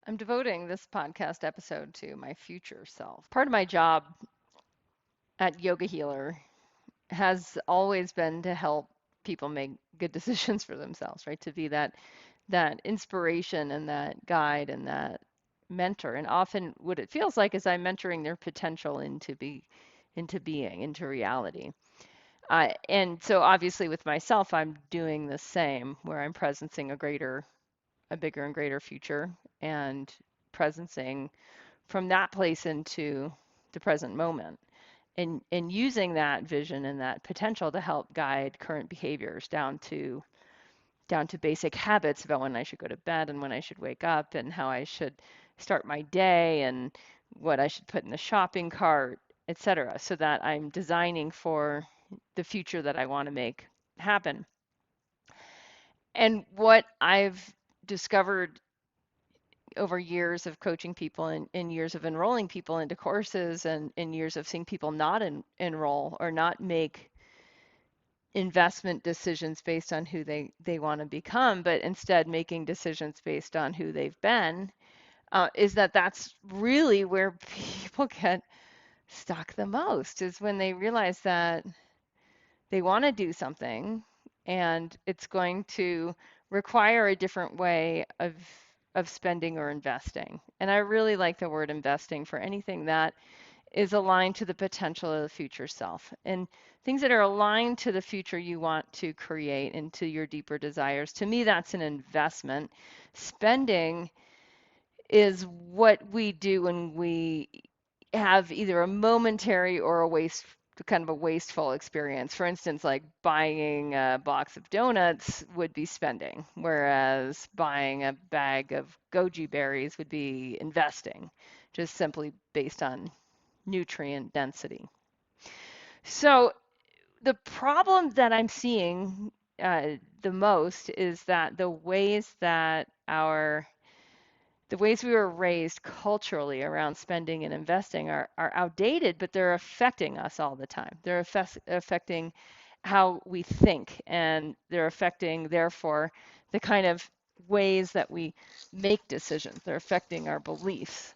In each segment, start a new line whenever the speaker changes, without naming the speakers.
I'm devoting this podcast episode to my future self. Part of my job at Yoga Healer has always been to help people make good decisions for themselves, right? To be that inspiration and that guide and that mentor. And often what it feels like is I'm mentoring their potential into being, into reality. And so obviously with myself, I'm doing the same where I'm presencing a bigger and greater future and presencing from that place into the present moment and using that vision and that potential to help guide current behaviors down to basic habits about when I should go to bed and when I should wake up and how I should start my day and what I should put in the shopping cart, etc., so that I'm designing for the future that I want to make happen. And what I've discovered over years of coaching people and years of enrolling people into courses and years of seeing people not enroll or not make investment decisions based on who they want to become, but instead making decisions based on who they've been, is that's really where people get stuck the most, is when they realize that they want to do something and it's going to require a different way of spending or investing. And I really like the word investing for anything that is aligned to the potential of the future self. And things that are aligned to the future you want to create and to your deeper desires, to me, that's an investment. Spending is what we do when we have either a momentary or kind of a wasteful experience. For instance, like buying a box of donuts would be spending, whereas buying a bag of goji berries would be investing, just simply based on nutrient density. So the problem that I'm seeing the most is that the ways we were raised culturally around spending and investing are outdated, but they're affecting us all the time. They're affecting how we think, and they're affecting, therefore, the kind of ways that we make decisions. They're affecting our beliefs.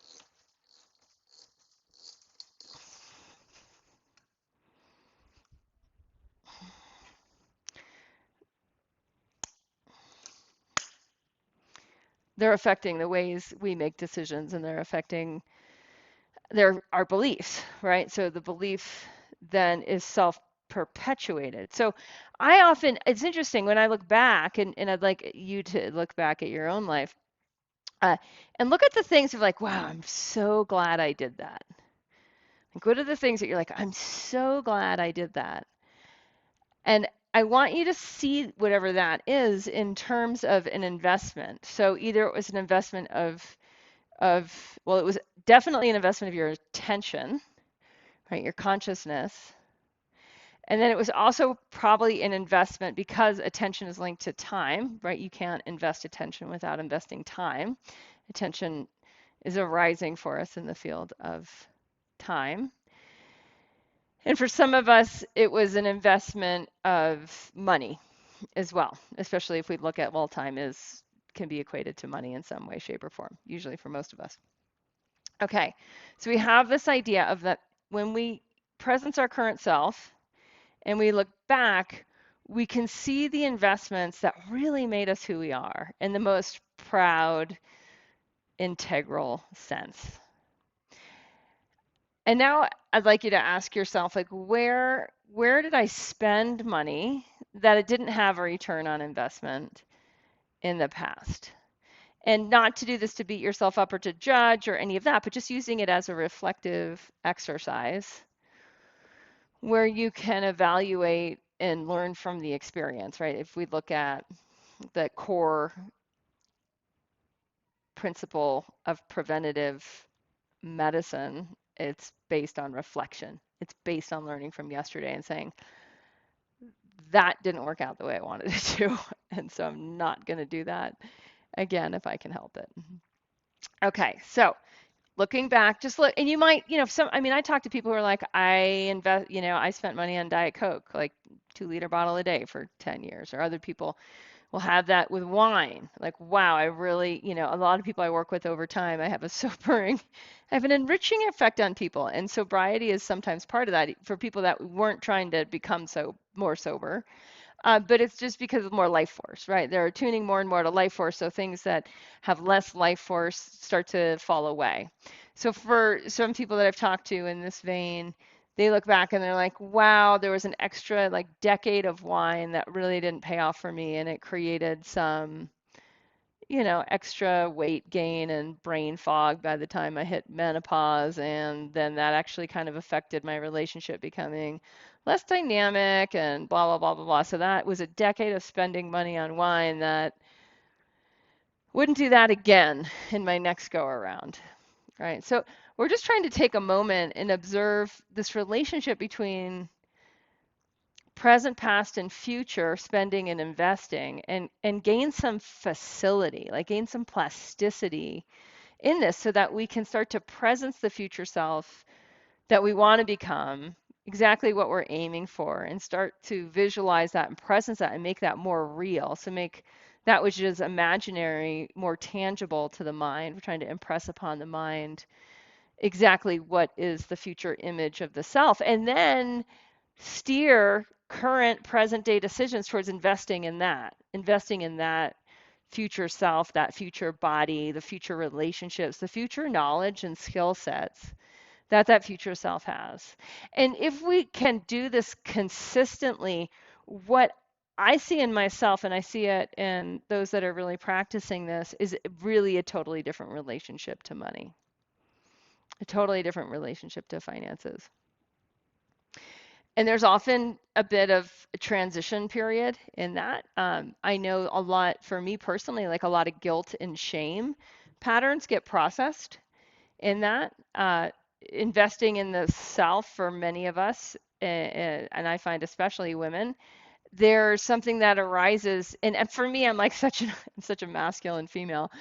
They're affecting the ways we make decisions, and they're affecting our beliefs, right? So the belief then is self perpetuated. So it's interesting when I look back, and I'd like you to look back at your own life, uh, and look at the things of like, wow, I'm so glad I did that. Like, what are the things that you're like, I'm so glad I did that? And I want you to see whatever that is in terms of an investment. So either it was an investment well, it was definitely an investment of your attention, right? Your consciousness. And then it was also probably an investment because attention is linked to time, right? You can't invest attention without investing time. Attention is arising for us in the field of time. And for some of us, it was an investment of money as well, especially if we look at, well, time can be equated to money in some way, shape, or form, usually for most of us. Okay, so we have this idea of that when we presence our current self and we look back, we can see the investments that really made us who we are in the most proud, integral sense. And now I'd like you to ask yourself, like, where did I spend money that it didn't have a return on investment in the past? And not to do this to beat yourself up or to judge or any of that, but just using it as a reflective exercise where you can evaluate and learn from the experience, right? If we look at the core principle of preventative medicine, it's based on reflection. It's based on learning from yesterday and saying, that didn't work out the way I wanted it to. And so I'm not going to do that again if I can help it. Okay, so looking back, just look, and you might, I talk to people who are like, I spent money on Diet Coke, like 2-liter bottle a day for 10 years, or other people will have that with wine. Like, wow, I really, a lot of people I work with over time, I have a sobering, I have an enriching effect on people. And sobriety is sometimes part of that for people that weren't trying to become so more sober. But it's just because of more life force, right? They're tuning more and more to life force. So things that have less life force start to fall away. So for some people that I've talked to in this vein, they look back and they're like, wow, there was an extra like decade of wine that really didn't pay off for me. And it created some, extra weight gain and brain fog by the time I hit menopause. And then that actually kind of affected my relationship becoming less dynamic and blah, blah, blah, blah, blah. So that was a decade of spending money on wine that wouldn't do that again in my next go around, right? So we're just trying to take a moment and observe this relationship between present, past, and future spending and investing and gain some facility, like gain some plasticity in this so that we can start to presence the future self that we want to become, exactly what we're aiming for, and start to visualize that and presence that and make that more real. So make that which is imaginary more tangible to the mind. We're trying to impress upon the mind exactly what is the future image of the self, and then steer current present day decisions towards investing in that future self, that future body, the future relationships, the future knowledge and skill sets that that future self has. And if we can do this consistently, what I see in myself and I see it in those that are really practicing this is really a totally different relationship to money, a totally different relationship to finances. And there's often a bit of a transition period in that. I know a lot for me personally, like a lot of guilt and shame patterns get processed in that. Investing in the self for many of us, and I find especially women, there's something that arises. And for me, I'm like such a masculine female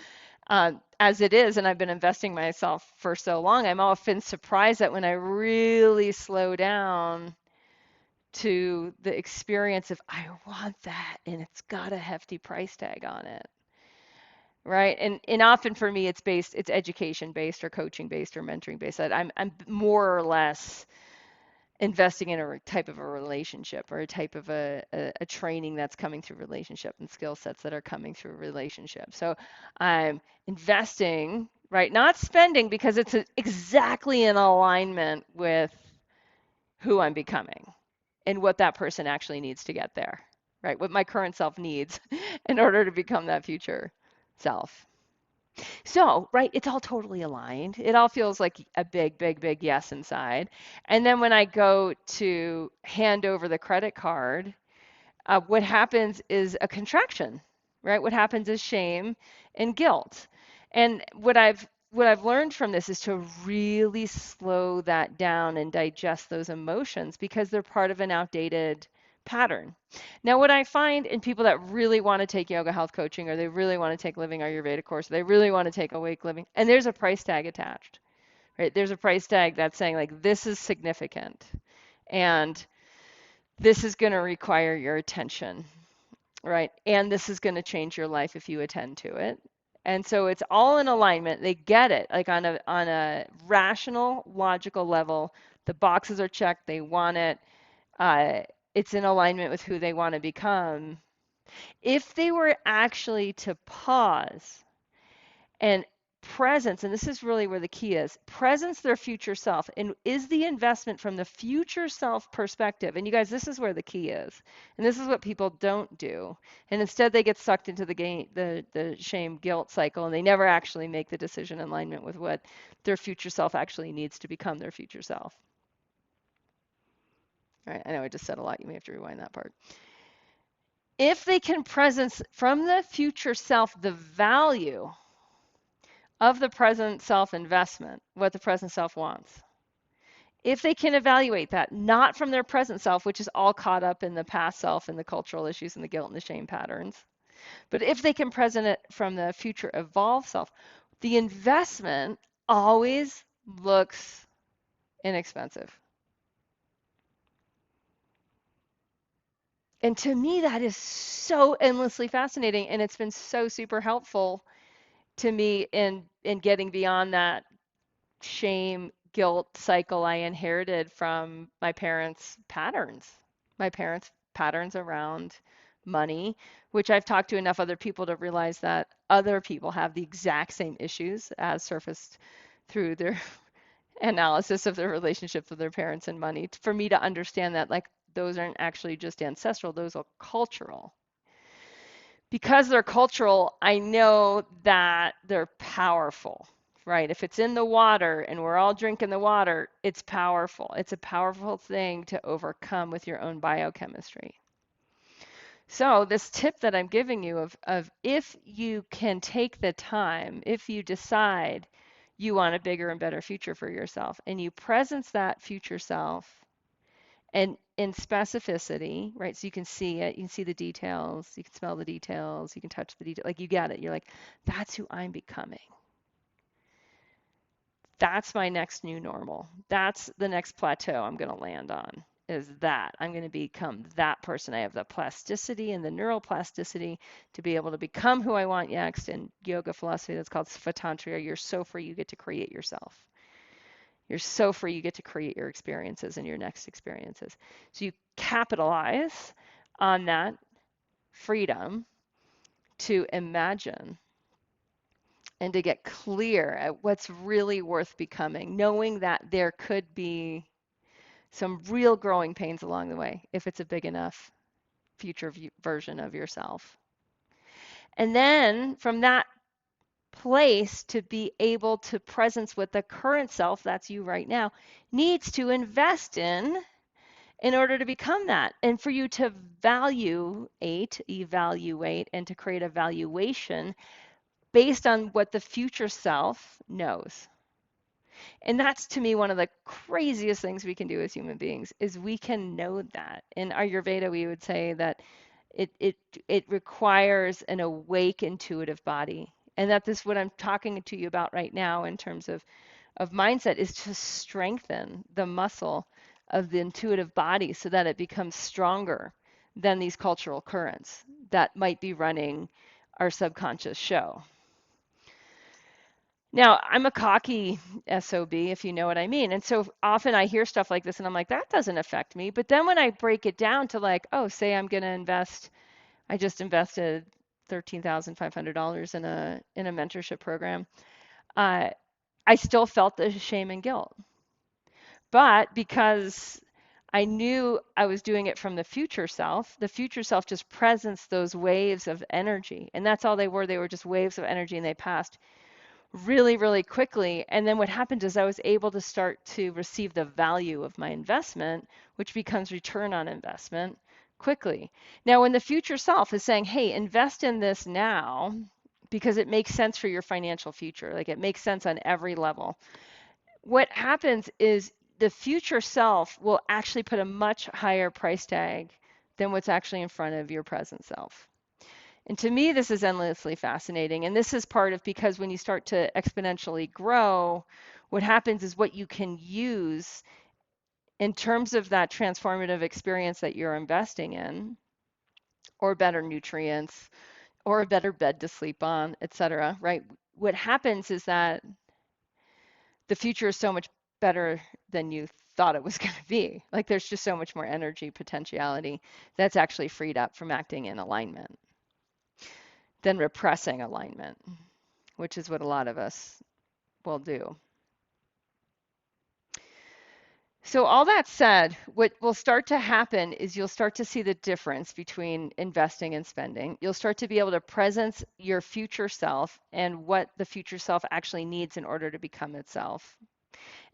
as it is, and I've been investing myself for so long. I'm often surprised that when I really slow down to the experience of I want that and it's got a hefty price tag on it, right? And often for me it's education based or coaching based or mentoring based. I'm more or less investing in a type of a relationship or a type of a training that's coming through relationship and skill sets that are coming through relationship. So I'm investing, right? Not spending because it's exactly in alignment with who I'm becoming and what that person actually needs to get there, right? What my current self needs in order to become that future self. So, right, it's all totally aligned. It all feels like a big, big, big yes inside. And then when I go to hand over the credit card, what happens is a contraction, right? What happens is shame and guilt. And what I've learned from this is to really slow that down and digest those emotions because they're part of an outdated pattern. Now, what I find in people that really want to take yoga health coaching or they really want to take living Ayurveda course, they really want to take awake living, and there's a price tag attached, right? There's a price tag that's saying like this is significant and this is going to require your attention, right? And this is going to change your life if you attend to it. And so it's all in alignment. They get it, like on a rational, logical level. The boxes are checked. They want it. Uh, it's in alignment with who they want to become. If they were actually to pause and presence, and this is really where the key is, presence their future self, and is the investment from the future self perspective. And you guys, this is where the key is, and this is what people don't do, and instead they get sucked into the shame guilt cycle, and they never actually make the decision in alignment with what their future self actually needs to become their future self. All right, I know I just said a lot. You may have to rewind that part. If they can presence from the future self the value of the present self investment, what the present self wants. If they can evaluate that, not from their present self, which is all caught up in the past self and the cultural issues and the guilt and the shame patterns, but if they can present it from the future evolved self, the investment always looks inexpensive. And to me, that is so endlessly fascinating. And it's been so super helpful to me in getting beyond that shame, guilt cycle I inherited from my parents' patterns around money, which I've talked to enough other people to realize that other people have the exact same issues as surfaced through their analysis of their relationships with their parents and money. For me to understand that, like, those aren't actually just ancestral, those are cultural. Because they're cultural, I know that they're powerful, right? If it's in the water and we're all drinking the water, it's powerful. It's a powerful thing to overcome with your own biochemistry. So this tip that I'm giving you of if you can take the time, if you decide you want a bigger and better future for yourself and you presence that future self and in specificity, right? So you can see it, you can see the details, you can smell the details, you can touch the detail, like you get it. You're like, that's who I'm becoming. That's my next new normal. That's the next plateau I'm going to land on. Is that I'm going to become that person. I have the plasticity and the neuroplasticity to be able to become who I want next. In yoga philosophy, that's called Svatantriya. You're so free, you get to create yourself. You're so free, you get to create your experiences and your next experiences. So you capitalize on that freedom to imagine and to get clear at what's really worth becoming, knowing that there could be some real growing pains along the way if it's a big enough future version of yourself. And then from that place to be able to presence with the current self, that's you right now, needs to invest in order to become that. And for you to evaluate, and to create a valuation based on what the future self knows. And that's to me one of the craziest things we can do as human beings is we can know that. In Ayurveda, we would say that it it it requires an awake intuitive body. And that this what I'm talking to you about right now in terms of mindset is to strengthen the muscle of the intuitive body so that it becomes stronger than these cultural currents that might be running our subconscious show. Now, I'm a cocky SOB, if you know what I mean. And so often I hear stuff like this and I'm like, that doesn't affect me. But then when I break it down to like, oh, say I'm going to invest, I just invested $13,500 in a mentorship program. Uh, I still felt the shame and guilt. But because I knew I was doing it from the future self just presents those waves of energy. And that's all they were. They were just waves of energy and they passed really, really quickly. And then what happened is I was able to start to receive the value of my investment, which becomes return on investment quickly. Now, when the future self is saying, hey, invest in this now because it makes sense for your financial future, like it makes sense on every level, what happens is the future self will actually put a much higher price tag than what's actually in front of your present self. And to me, this is endlessly fascinating. And this is part of because when you start to exponentially grow, what happens is what you can use in terms of that transformative experience that you're investing in, or better nutrients, or a better bed to sleep on, et cetera, right? What happens is that the future is so much better than you thought it was going to be. Like there's just so much more energy potentiality that's actually freed up from acting in alignment than repressing alignment, which is what a lot of us will do. So all that said, what will start to happen is you'll start to see the difference between investing and spending. You'll start to be able to presence your future self and what the future self actually needs in order to become itself.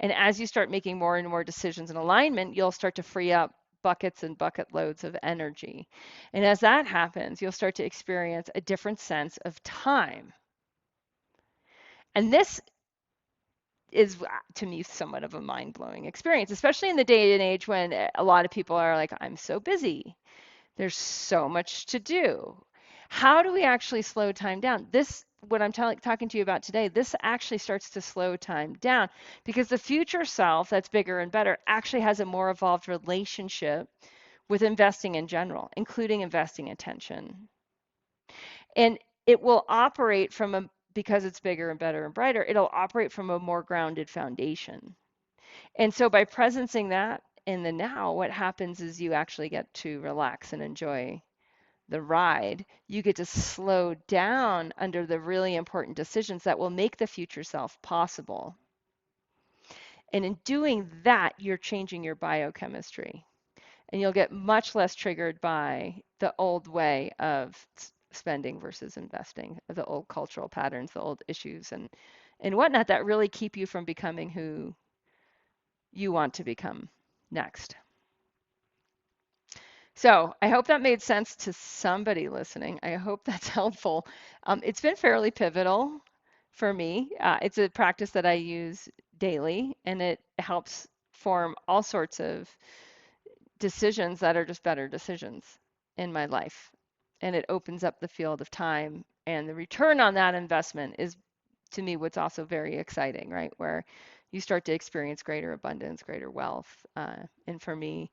And as you start making more and more decisions in alignment, you'll start to free up buckets and bucket loads of energy. And as that happens, you'll start to experience a different sense of time. And this is to me somewhat of a mind-blowing experience, especially in the day and age when a lot of people are like, I'm so busy. There's so much to do. How do we actually slow time down? This, what I'm talking to you about today, this actually starts to slow time down because the future self that's bigger and better actually has a more evolved relationship with investing in general, including investing attention. And it will operate from a, because it's bigger and better and brighter, it'll operate from a more grounded foundation. And so by presencing that in the now, what happens is you actually get to relax and enjoy the ride. You get to slow down under the really important decisions that will make the future self possible. And in doing that, you're changing your biochemistry. And you'll get much less triggered by the old way of spending versus investing, the old cultural patterns, the old issues and whatnot that really keep you from becoming who you want to become next. So I hope that made sense to somebody listening. I hope that's helpful. It's been fairly pivotal for me. It's a practice that I use daily, and it helps form all sorts of decisions that are just better decisions in my life. And it opens up the field of time. And the return on that investment is, to me, what's also very exciting, right? Where you start to experience greater abundance, greater wealth. And for me,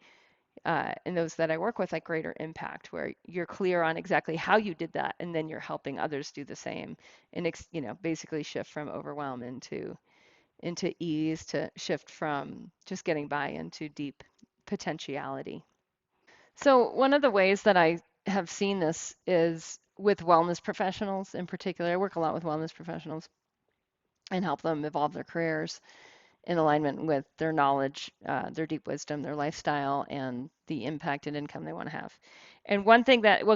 and those that I work with, like greater impact, where you're clear on exactly how you did that, and then you're helping others do the same, and basically shift from overwhelm into ease, to shift from just getting by into deep potentiality. So one of the ways that I have seen this is with wellness professionals in particular. I work a lot with wellness professionals and help them evolve their careers in alignment with their knowledge, their deep wisdom, their lifestyle, and the impact and income they want to have. And one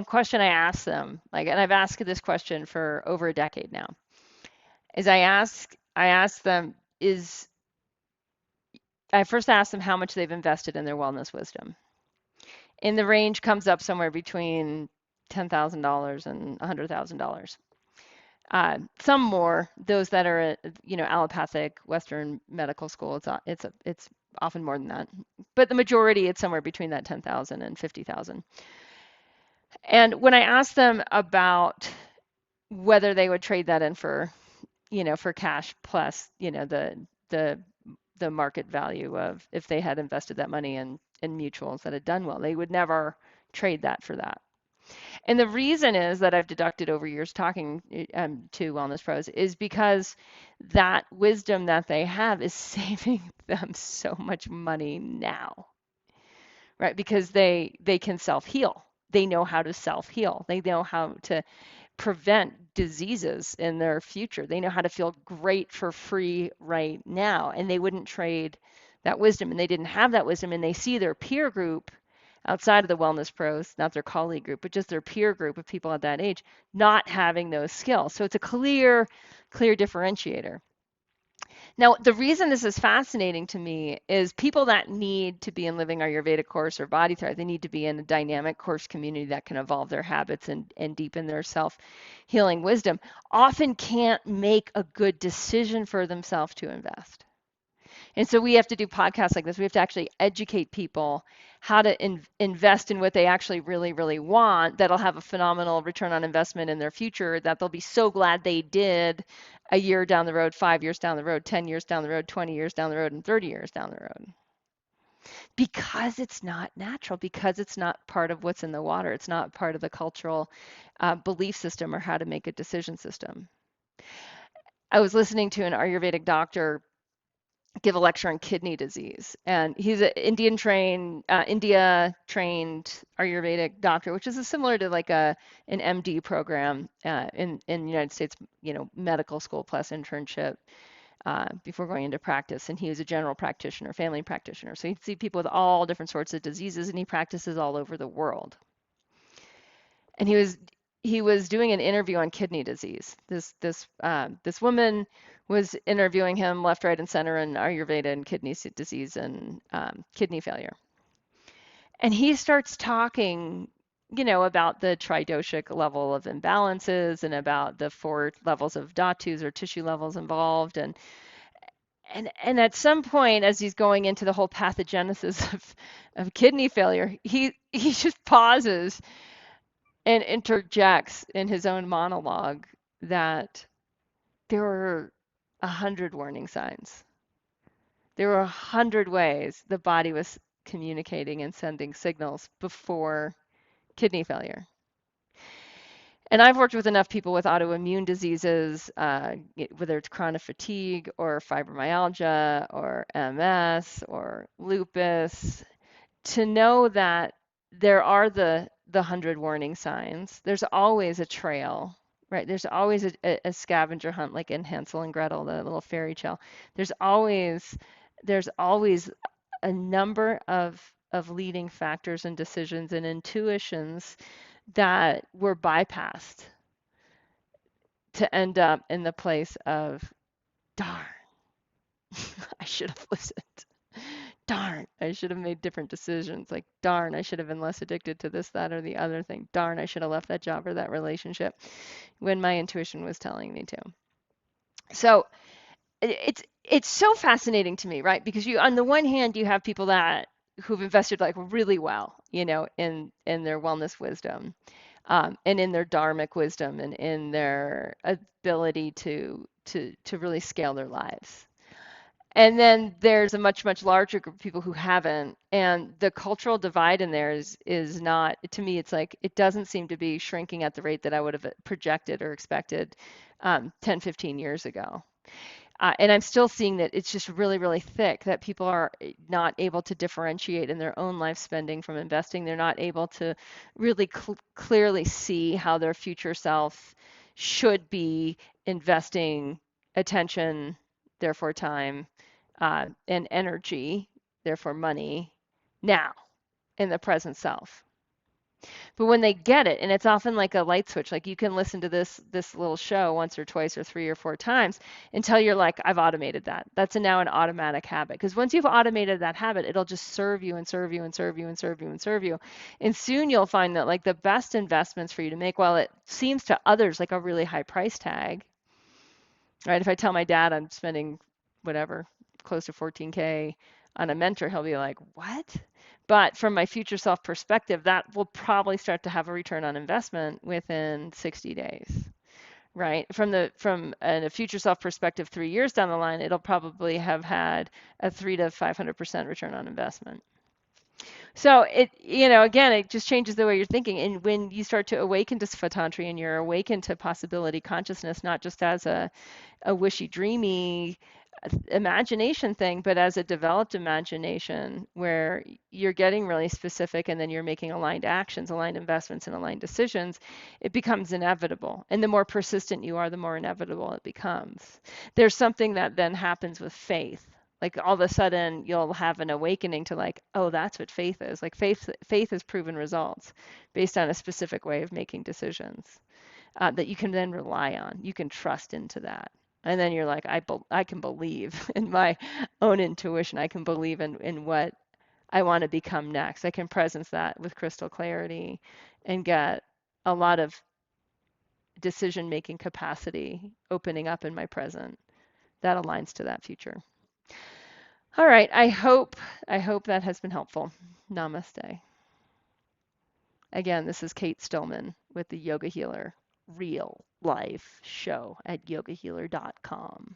question I ask them, like, and I've asked this question for over a decade now, is I ask them, I first ask them how much they've invested in their wellness wisdom. And the range comes up somewhere between $10,000 and $100,000. Some more, those that are, allopathic Western medical school, it's often more than that. But the majority, it's somewhere between that 10,000 and 50,000. And when I ask them about whether they would trade that in for, for cash plus, the the market value of if they had invested that money in mutuals that had done well, they would never trade that for that. And the reason is that I've deducted over years talking to wellness pros is because that wisdom that they have is saving them so much money now, right? Because they can self-heal. They know how to self-heal. They know how to prevent diseases in their future. They know how to feel great for free right now, and they wouldn't trade that wisdom. And they didn't have that wisdom, and they see their peer group outside of the wellness pros, not their colleague group, but just their peer group of people at that age, not having those skills. So it's a clear differentiator. Now, the reason this is fascinating to me is people that need to be in Living Ayurveda course or Body Thrive, they need to be in a dynamic course community that can evolve their habits and deepen their self-healing wisdom, often can't make a good decision for themselves to invest. And so we have to do podcasts like this. We have to actually educate people how to invest in what they actually really, really want that'll have a phenomenal return on investment in their future that they'll be so glad they did a year down the road, 5 years down the road, 10 years down the road, 20 years down the road, and 30 years down the road. Because it's not natural, because it's not part of what's in the water. It's not part of the cultural belief system or how to make a decision system. I was listening to an Ayurvedic doctor give a lecture on kidney disease, and he's an India trained Ayurvedic doctor, which is similar to like an MD program in the United States, medical school plus internship before going into practice. And he was a general practitioner, family practitioner, so he'd see people with all different sorts of diseases, and he practices all over the world. And he was doing an interview on kidney disease. This woman was interviewing him left, right, and center in Ayurveda and kidney disease and kidney failure. And he starts talking, about the tridoshic level of imbalances and about the 4 levels of dhatus or tissue levels involved. And at some point, as he's going into the whole pathogenesis of kidney failure, he just pauses and interjects in his own monologue that there were 100 warning signs. There were 100 ways the body was communicating and sending signals before kidney failure. And I've worked with enough people with autoimmune diseases, whether it's chronic fatigue or fibromyalgia or MS or lupus, to know that there are the 100 warning signs. There's always a trail, right? There's always a scavenger hunt, like in Hansel and Gretel, the little fairy tale. There's always there's always a number of leading factors and decisions and intuitions that were bypassed to end up in the place of, darn, I should have listened. Darn, I should have made different decisions. Like, darn, I should have been less addicted to this, that, or the other thing. Darn, I should have left that job or that relationship when my intuition was telling me to. So it's so fascinating to me, right? Because you, on the one hand, you have people that who've invested like really well, in their wellness wisdom, and in their dharmic wisdom, and in their ability to really scale their lives. And then there's a much, much larger group of people who haven't. And the cultural divide in there is not, to me, it's like, it doesn't seem to be shrinking at the rate that I would have projected or expected 10, 15 years ago. And I'm still seeing that it's just really, really thick, that people are not able to differentiate in their own life spending from investing. They're not able to really clearly see how their future self should be investing attention, therefore time, and energy, therefore money, now in the present self. But when they get it, and it's often like a light switch, like you can listen to this little show once or twice or 3 or 4 times until you're like, I've automated that. That's now an automatic habit. Because once you've automated that habit, it'll just serve you and serve you and serve you and serve you and serve you. And soon you'll find that like the best investments for you to make, while it seems to others like a really high price tag, right? If I tell my dad I'm spending whatever, close to 14K on a mentor, he'll be like, what? But from my future self perspective, that will probably start to have a return on investment within 60 days, right? From a future self perspective, 3 years down the line, it'll probably have had a 300 to 500% return on investment. So it, again, it just changes the way you're thinking. And when you start to awaken to Svatantri and you're awakened to possibility consciousness, not just as a wishy dreamy imagination thing, but as a developed imagination where you're getting really specific and then you're making aligned actions, aligned investments, and aligned decisions, it becomes inevitable. And the more persistent you are, the more inevitable it becomes. There's something that then happens with faith. Like all of a sudden you'll have an awakening to like, oh, that's what faith is. Like faith is proven results based on a specific way of making decisions that you can then rely on. You can trust into that. And then you're like, I can believe in my own intuition. I can believe in what I want to become next. I can presence that with crystal clarity and get a lot of decision-making capacity opening up in my present that aligns to that future. All right, I hope that has been helpful. Namaste. Again, this is Kate Stillman with the Yoga Healer Real Life Show at yogahealer.com.